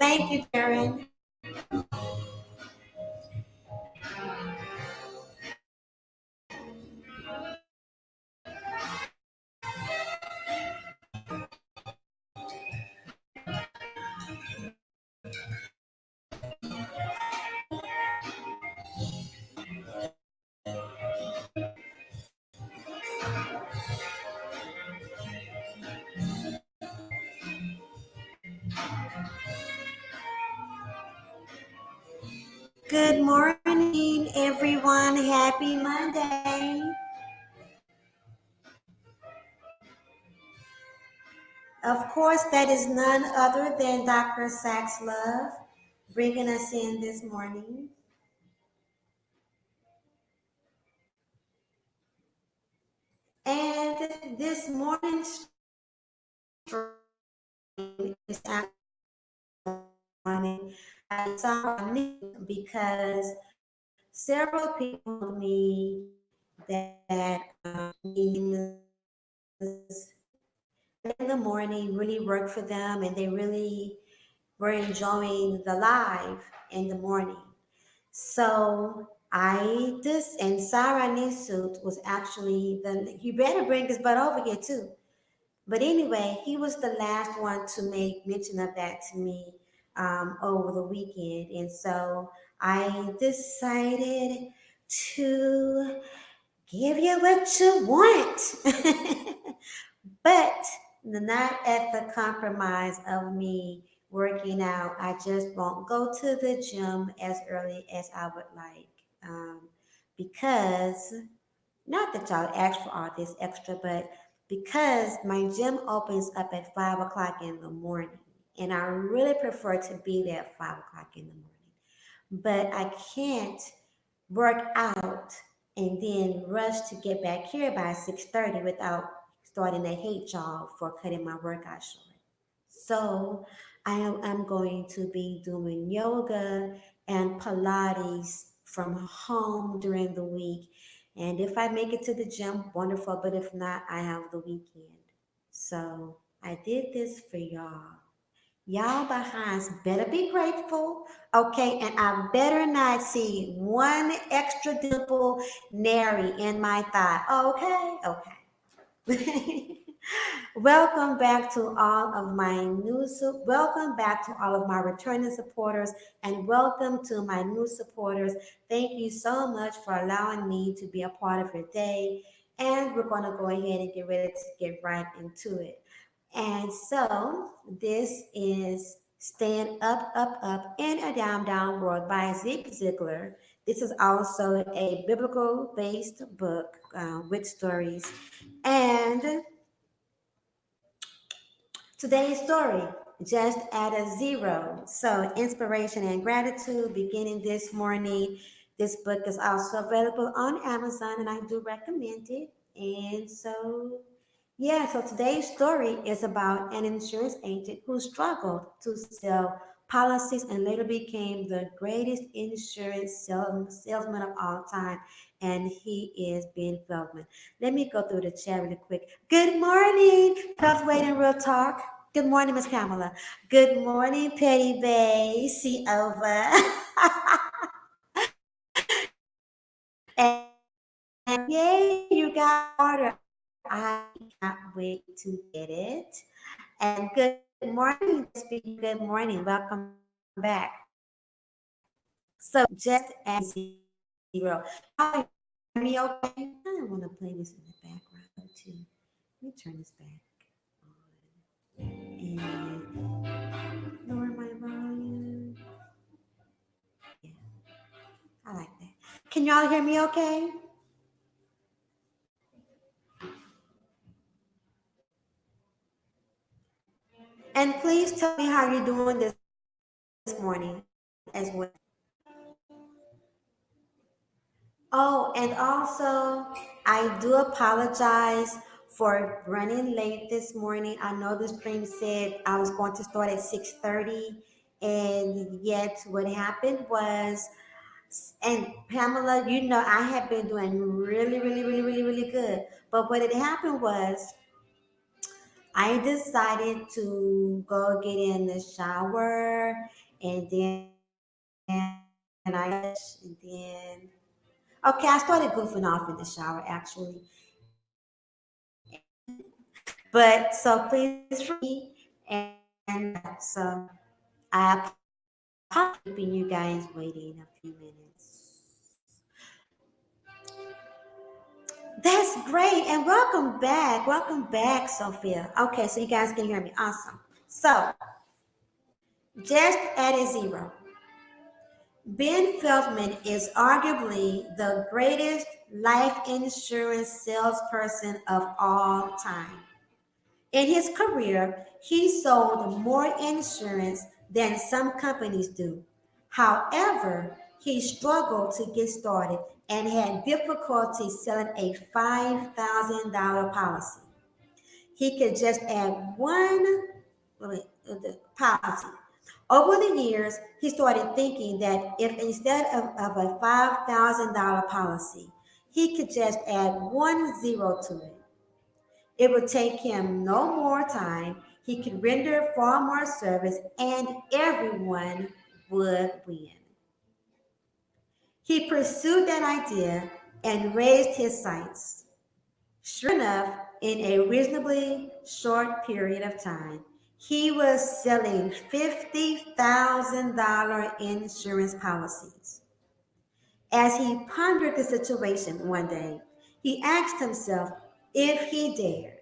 Thank you, Karen. Good morning, everyone. Happy Monday. Of course, that is none other than Dr. Sachs Love bringing us in this morning. And this morning's stream is actually morning. I saw a news because several people told me that in the morning really worked for them and they really were enjoying the live in the morning. So I this and Sarah Nisut was actually the you better bring his butt over here too. But anyway, he was the last one to make mention of that to me over the weekend. And so I decided to give you what you want. But not at the compromise of me working out. I just won't go to the gym as early as I would like. Because, not that y'all asked for all this extra, but because my gym opens up at 5 o'clock in the morning. And I really prefer to be there at 5 o'clock in the morning. But I can't work out and then rush to get back here by 6:30 without starting to hate y'all for cutting my workout short. So I'm going to be doing yoga and Pilates from home during the week. And if I make it to the gym, wonderful. But if not, I have the weekend. So I did this for y'all. Y'all behinds better be grateful, okay? And I better not see one extra dimple nary in my thigh, okay? Welcome back to all of my welcome back to all of my returning supporters, and welcome to my new supporters. Thank you so much for allowing me to be a part of your day. And we're going to go ahead and get ready to get right into it. And so this is Stand Up, Up, Up in a Down, Down World by Ziglar. This is also a biblical based book with stories. And today's story, just add a zero. So, inspiration and gratitude beginning this morning. This book is also available on Amazon, and I do recommend it. And so, yeah, so today's story is about an insurance agent who struggled to sell policies and later became the greatest salesman of all time. And he is Ben Feldman. Let me go through the chat really quick. Good morning, Health Weight and Real Talk. Good morning, Miss Pamela. Good morning, Petty Bay. See over. And yay, you got order. I can't wait to get it. And good morning, speaking. Good morning. Welcome back. So just at zero. Y'all hear me okay? I want to play this in the background too. Let me turn this back on. And lower my volume. Yeah, I like that. Can y'all hear me okay? And please tell me how you're doing this morning as well. Oh, and also, I do apologize for running late this morning. I know the stream said I was going to start at 6:30, and yet what happened was, and Pamela, you know, I have been doing really, really, really, really, really good. But what had happened was I decided to go get in the shower, and then I and then okay, I started goofing off in the shower actually. But so please forgive me, and so I apologize for keeping you guys waiting a few minutes. That's great, and welcome back. Welcome back, Sophia. Okay, so you guys can hear me. Awesome. So, just at a zero, Ben Feldman is arguably the greatest life insurance salesperson of all time. In his career, he sold more insurance than some companies do. However, he struggled to get started and had difficulty selling a $5,000 policy. He could just add one policy. Over the years, he started thinking that if instead of a $5,000 policy, he could just add one zero to it, it would take him no more time, he could render far more service, and everyone would win. He pursued that idea and raised his sights. Sure enough, in a reasonably short period of time, he was selling $50,000 insurance policies. As he pondered the situation one day, he asked himself if he dared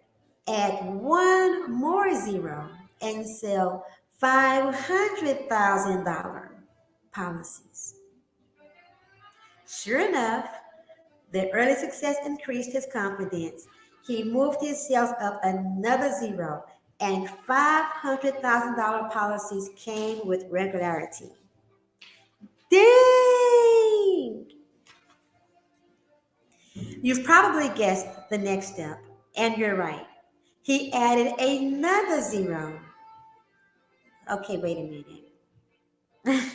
add one more zero and sell $500,000 policies. Sure enough, the early success increased his confidence. He moved his sales up another zero, and $500,000 policies came with regularity. Dang! You've probably guessed the next step, and you're right. He added another zero. Okay, wait a minute.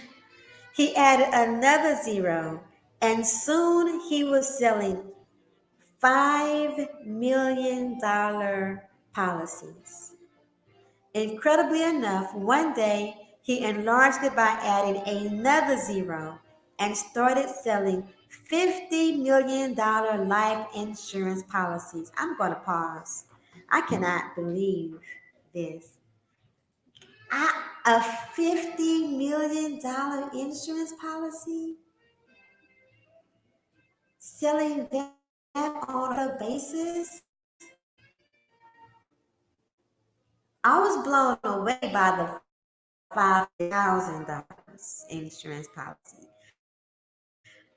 He added another zero, and soon he was selling $5 million policies. Incredibly enough, one day he enlarged it by adding another zero and started selling $50 million life insurance policies. I'm going to pause. I cannot believe this. A $50 million insurance policy? Selling that on a basis? I was blown away by the $5,000 insurance policy.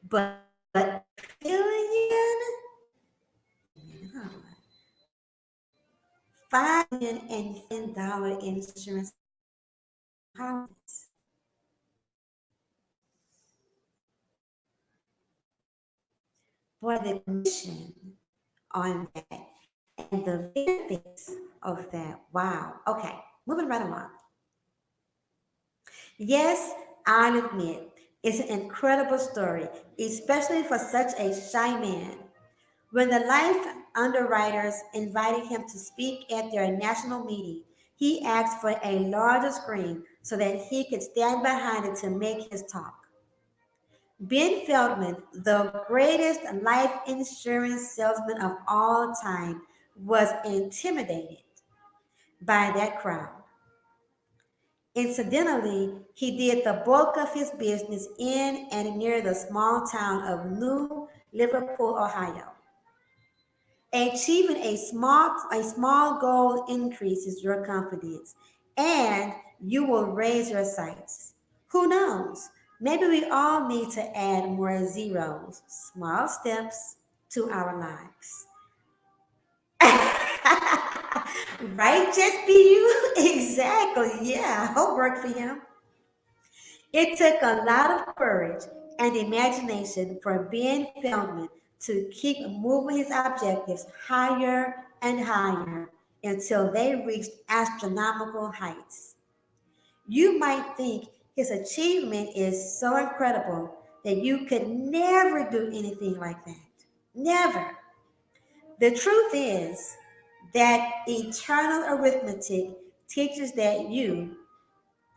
But billion, $5 million insurance policies. For the commission on that and the benefits of that. Wow. Okay, moving right along. Yes, I'll admit, it's an incredible story, especially for such a shy man. When the life underwriters invited him to speak at their national meeting, he asked for a larger screen so that he could stand behind it to make his talk. Ben Feldman, the greatest life insurance salesman of all time, was intimidated by that crowd. Incidentally, he did the bulk of his business in and near the small town of New Liverpool, Ohio. Achieving a small goal increases your confidence and you will raise your sights. Who knows? Maybe we all need to add more zeros, small steps to our lives. Right, just be you? Exactly. Yeah, homework for him. It took a lot of courage and imagination for Ben Feldman to keep moving his objectives higher and higher until they reached astronomical heights. You might think his achievement is so incredible that you could never do anything like that. Never. The truth is, That eternal arithmetic teaches that you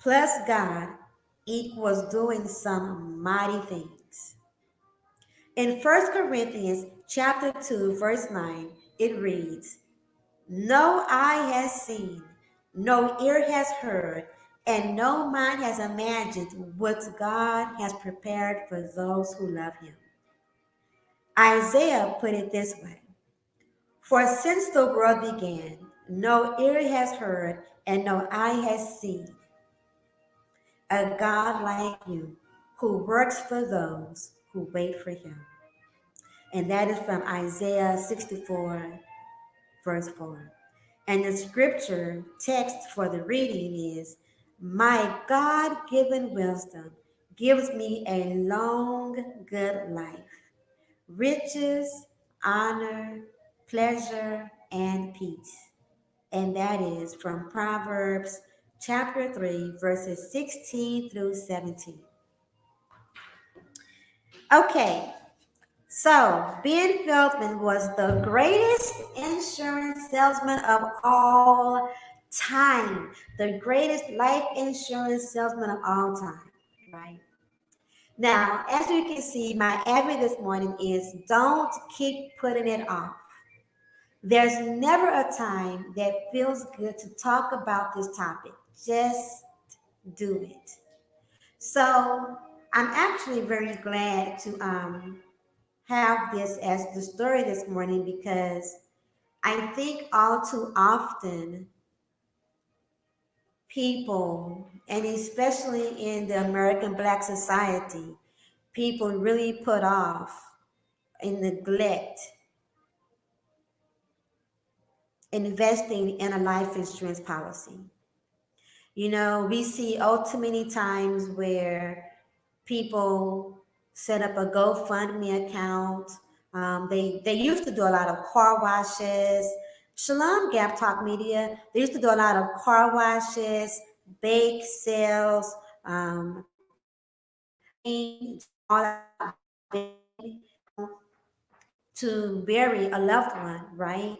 plus God equals doing some mighty things. In 1 Corinthians chapter 2, verse 9, it reads, no eye has seen, no ear has heard, and no mind has imagined what God has prepared for those who love him. Isaiah put it this way, for since the world began, no ear has heard and no eye has seen a God like you who works for those who wait for him. And that is from Isaiah 64, verse 4. And the scripture text for the reading is, my God given wisdom gives me a long, good life, riches, honor, pleasure, and peace. And that is from Proverbs chapter 3, verses 16 through 17. Okay, so Ben Feldman was the greatest insurance salesman of all time, the greatest life insurance salesman of all time, right? Now, as you can see, my advice this morning is don't keep putting it off. There's never a time that feels good to talk about this topic. Just do it. So I'm actually very glad to have this as the story this morning because I think all too often people, and especially in the American Black society, people really put off and neglect investing in a life insurance policy. You know, we see all too many times where people set up a GoFundMe account. They used to do a lot of car washes. Shalom Gap Talk Media. They used to do a lot of car washes, bake sales, all that to bury a loved one, right?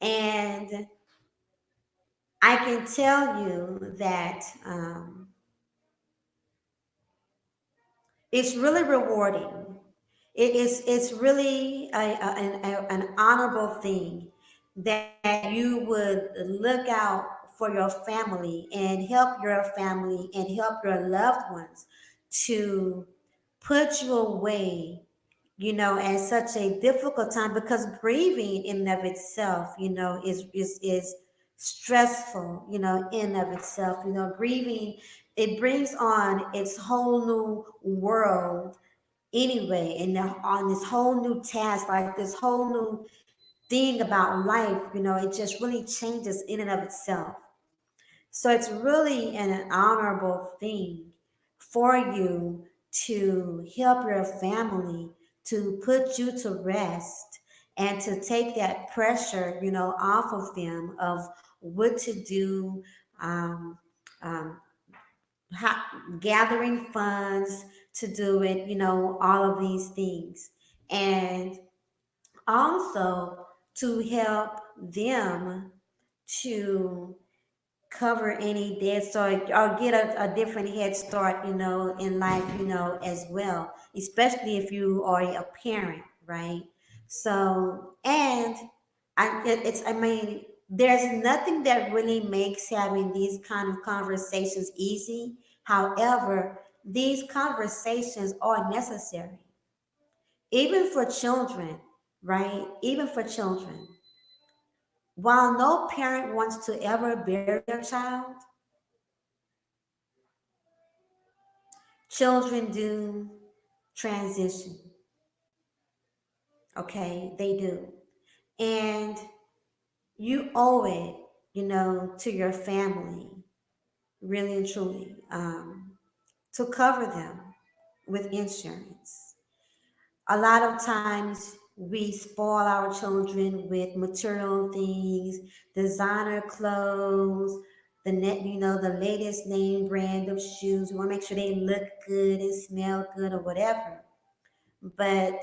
And I can tell you that it's really rewarding. It's really an honorable thing that you would look out for your family and help your family and help your loved ones to put you away, you know, at such a difficult time because grieving in and of itself, you know, is stressful, you know, in and of itself. You know, grieving, it brings on its whole new world anyway, and on this whole new task, like this whole new thing about life, you know, it just really changes in and of itself. So it's really an honorable thing for you to help your family, to put you to rest, and to take that pressure, you know, off of them of what to do, um, um, how, gathering funds to do it, you know, all of these things. And also to help them to cover any debts or get a different head start, you know, in life, you know, as well, especially if you are a parent, right? So, and I mean, there's nothing that really makes having these kind of conversations easy. However, these conversations are necessary, even for children, right? Even for children. While no parent wants to ever bury their child, children do transition. Okay, they do. And you owe it, you know, to your family, really and truly, to cover them with insurance. A lot of times we spoil our children with material things, designer clothes, you know, the latest name brand of shoes. We want to make sure they look good and smell good or whatever. But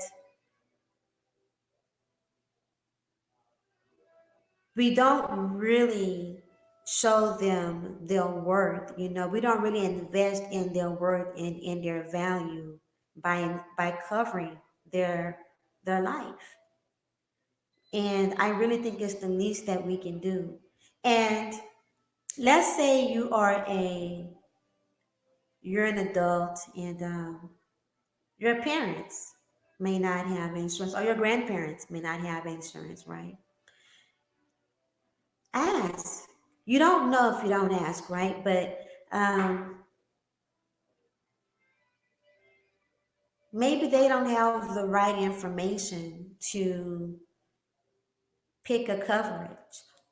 we don't really show them their worth. We don't really invest in their worth and in their value by covering their their life. And I really think it's the least that we can do. And let's say you're an adult, and your parents may not have insurance, or your grandparents may not have insurance, right? Ask. You don't know if you don't ask, right? But maybe they don't have the right information to pick a coverage.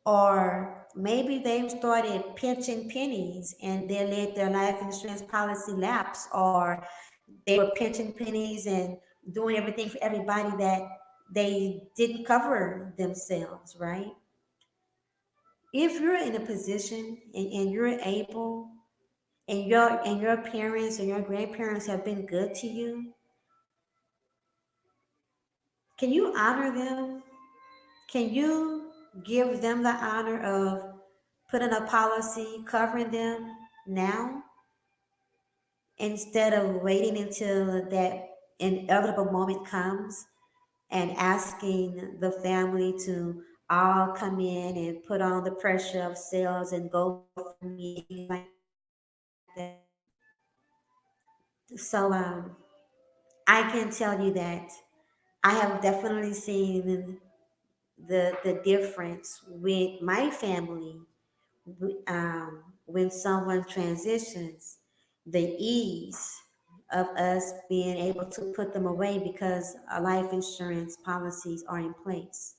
Or maybe they've started pinching pennies and they let their life insurance policy lapse, or they were pinching pennies and doing everything for everybody that they didn't cover themselves, right? If you're in a position and you're able, and your parents and your grandparents have been good to you, can you honor them? Can you give them the honor of putting a policy covering them now, instead of waiting until that inevitable moment comes and asking the family to all come in and put on the pressure of sales and GoFundMe and things like that? So I can tell you that I have definitely seen the difference with my family, when someone transitions, the ease of us being able to put them away because our life insurance policies are in place.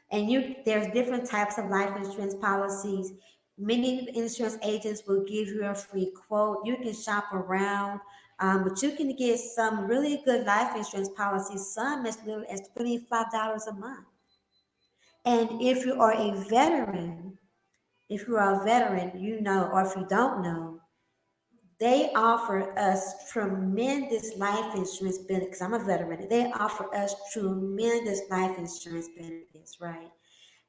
And there's different types of life insurance policies. Many insurance agents will give you a free quote. You can shop around, but you can get some really good life insurance policies, some as little as $25 a month. And if you are a veteran, or if you don't know, they offer us tremendous life insurance benefits. I'm a veteran. They offer us tremendous life insurance benefits, right?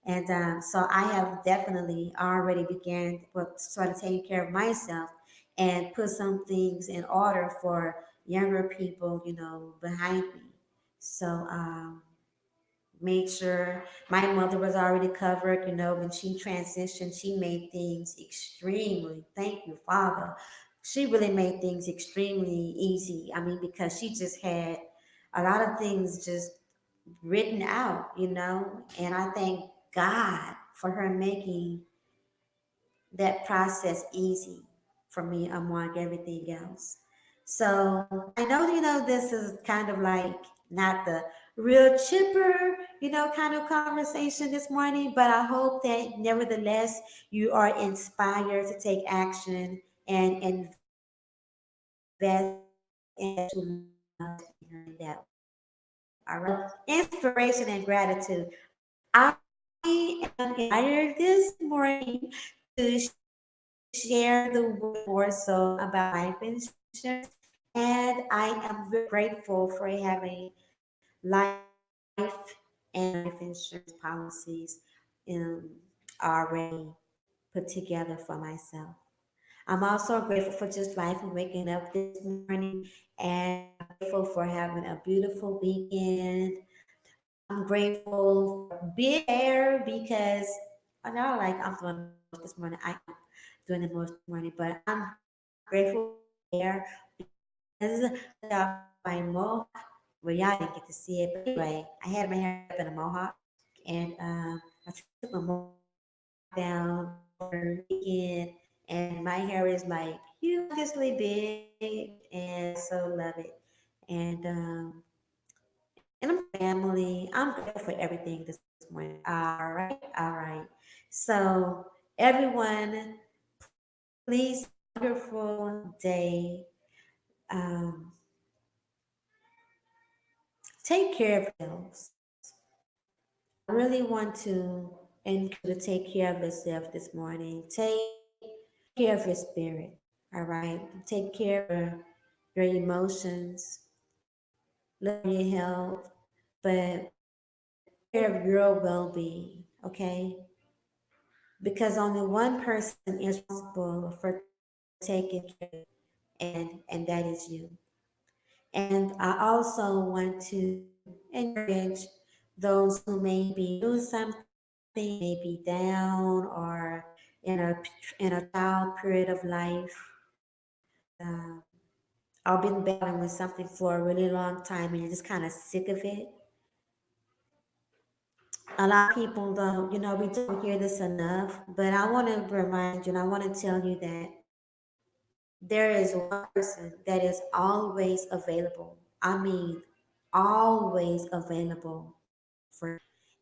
And so I have definitely already began sort of taking care of myself and put some things in order for younger people, behind me. So made sure my mother was already covered. When she transitioned, she made things extremely, thank you, Father. She really made things extremely easy. I mean, because she just had a lot of things just written out, and I thank God for her making that process easy for me among everything else. So I know, this is kind of like not the real chipper, kind of conversation this morning, but I hope that nevertheless you are inspired to take action and invest in that you love in that way. All right. Inspiration and gratitude. I am inspired this morning to share the word more so about life insurance. And I am very grateful for having life and life insurance policies already put together for myself. I'm also grateful for just life and waking up this morning, and I'm grateful for having a beautiful weekend. I'm grateful for being there because I know like I'm doing the most this morning. I am doing the most this morning, but I'm grateful for being there because I got my mohawk. Well, y'all didn't get to see it, but anyway, I had my hair up in a mohawk, and I took my mohawk down over the weekend, and my hair is like humongously big, and I so love it. And and I'm family. I'm grateful for everything this morning. All right, all right. So everyone, please have a wonderful day. Um, take care of yourselves. I really want to encourage you to take care of yourself this morning. Take care of your spirit. All right. Take care of your emotions. Look for your health, but take care of your well-being. Okay. because only one person is responsible for taking care of you, and that is you. And I also want to encourage those who may be doing something, may be down or in a trial period of life, or been battling with something for a really long time and you're just kind of sick of it. A lot of people don't, we don't hear this enough, but I want to remind you and I want to tell you that there is one person that is always available. I mean, always available for you.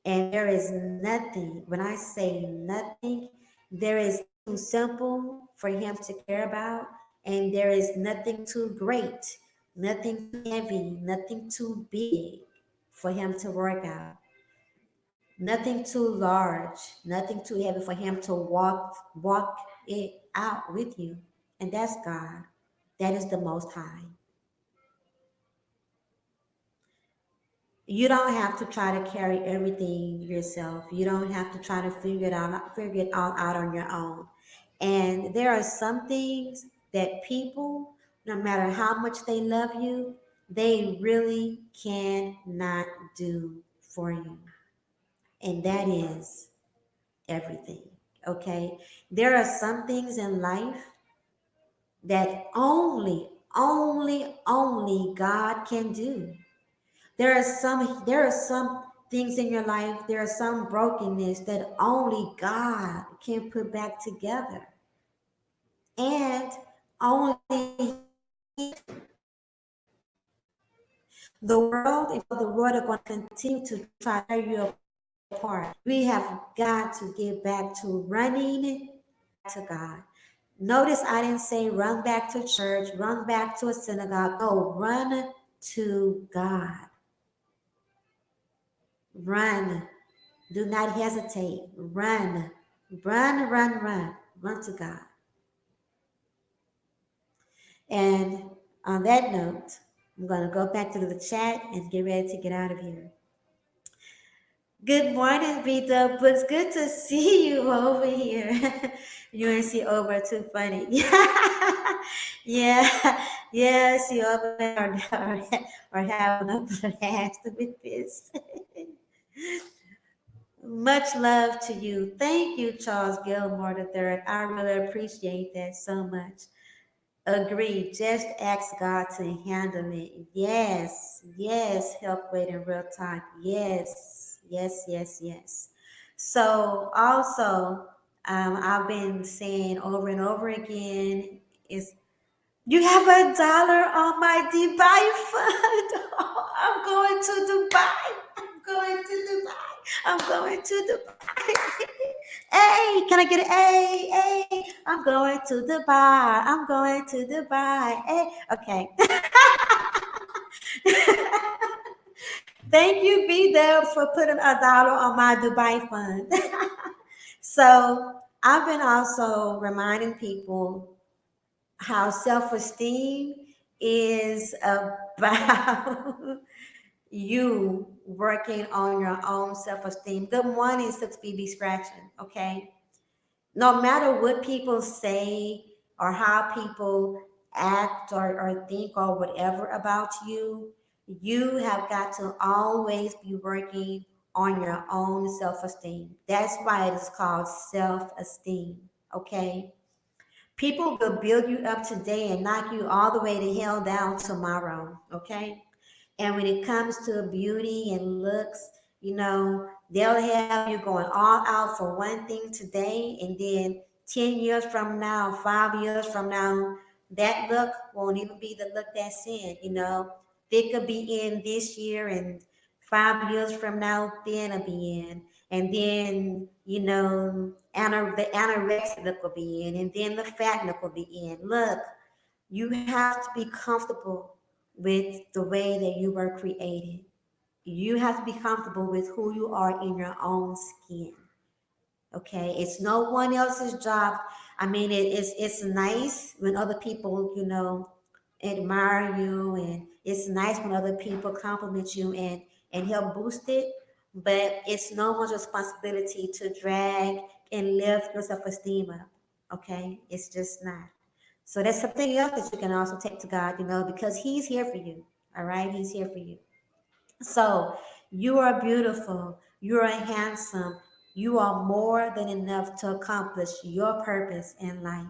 And there is nothing, when I say nothing, there is too simple for him to care about, and there is nothing too great, nothing too heavy, nothing too big for him to work out. Nothing too large, nothing too heavy for him to walk it out with you. And that's God. That is the most high. You don't have to try to carry everything yourself. You don't have to try to figure it all out on your own. And there are some things that people, no matter how much they love you, they really cannot do for you. And that is everything. Okay? There are some things in life that only God can do. There are some things in your life, there are some brokenness that only God can put back together. And only the world are going to continue to try to tear you apart. We have got to get back to running back to God. Notice I didn't say run back to church, run back to a synagogue. No, run to God. Run. Do not hesitate. Run. Run, run, run. Run to God. And on that note, I'm going to go back to the chat and get ready to get out of here. Good morning, Vita. It's good to see you over here. UNC over too funny. Yeah, yes, you over there are having a blast with this. Much love to you. Thank you, Charles Gilmore III. I really appreciate that so much. Agreed. Just ask God to handle it. Yes, yes, help wait in real time. Yes, yes, yes, yes. So also, I've been saying over and over again is you have $1 on my Dubai fund. Oh, I'm going to Dubai. I'm going to Dubai. I'm going to Dubai. Hey, can I get an A? Hey, I'm going to Dubai. I'm going to Dubai. Hey, okay. Thank you, B Dubs, for putting $1 on my Dubai fund. So I've been also reminding people how self-esteem is about you working on your own self-esteem. Good morning, 6BB Scratching. Okay, no matter what people say or how people act or think or whatever about you, you have got to always be working on your own self-esteem. That's why it is called self-esteem. Okay, people will build you up today and knock you all the way to hell down tomorrow. Okay, and when it comes to beauty and looks, they'll have you going all out for one thing today, and then 10 years from now, 5 years from now, that look won't even be the look that's in. They could be in this year, and 5 years from now, thin will be in. And then, the anorexic look will be in, and then the fat look will be in. Look, you have to be comfortable with the way that you were created. You have to be comfortable with who you are in your own skin. Okay, it's no one else's job. I mean, it's nice when other people, admire you, and it's nice when other people compliment you and help boost it. But it's no one's responsibility to drag and lift your self-esteem up. Okay, it's just not. So that's something else that you can also take to God, because He's here for you. All right, He's here for you. So you are beautiful, you are handsome, you are more than enough to accomplish your purpose in life.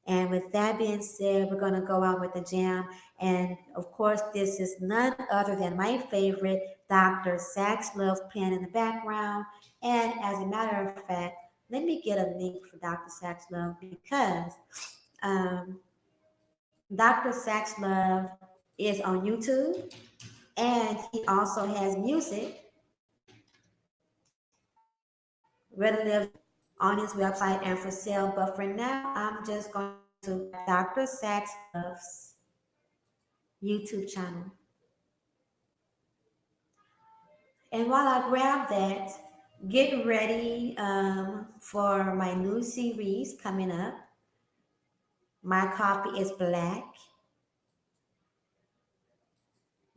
And with that being said, we're going to go out with the jam. And of course, this is none other than my favorite, Dr. Sax Love, playing in the background. And as a matter of fact, let me get a link for Dr. Sax Love because um, Dr. Sax Love is on YouTube and he also has music readily on his website and for sale. But for now, I'm just going to Dr. Sax Love's YouTube channel. And while I grab that, get ready for my new series coming up. My coffee is black.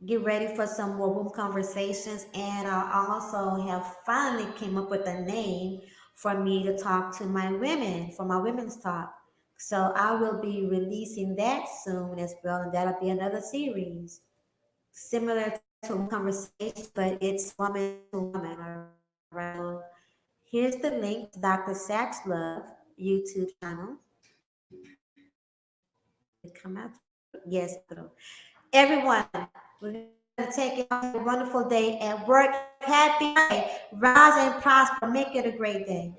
Get ready for some more room conversations. And I also have finally came up with a name for me to talk to my women, for my women's talk. So I will be releasing that soon as well. And that'll be another series similar to conversation, but it's woman to woman. All right. So here's the link to Dr. Sax Love YouTube channel. Did it come out? Yes, bro. Everyone, we're going to take it off. Have a wonderful day at work. Happy day. Rise and prosper. Make it a great day.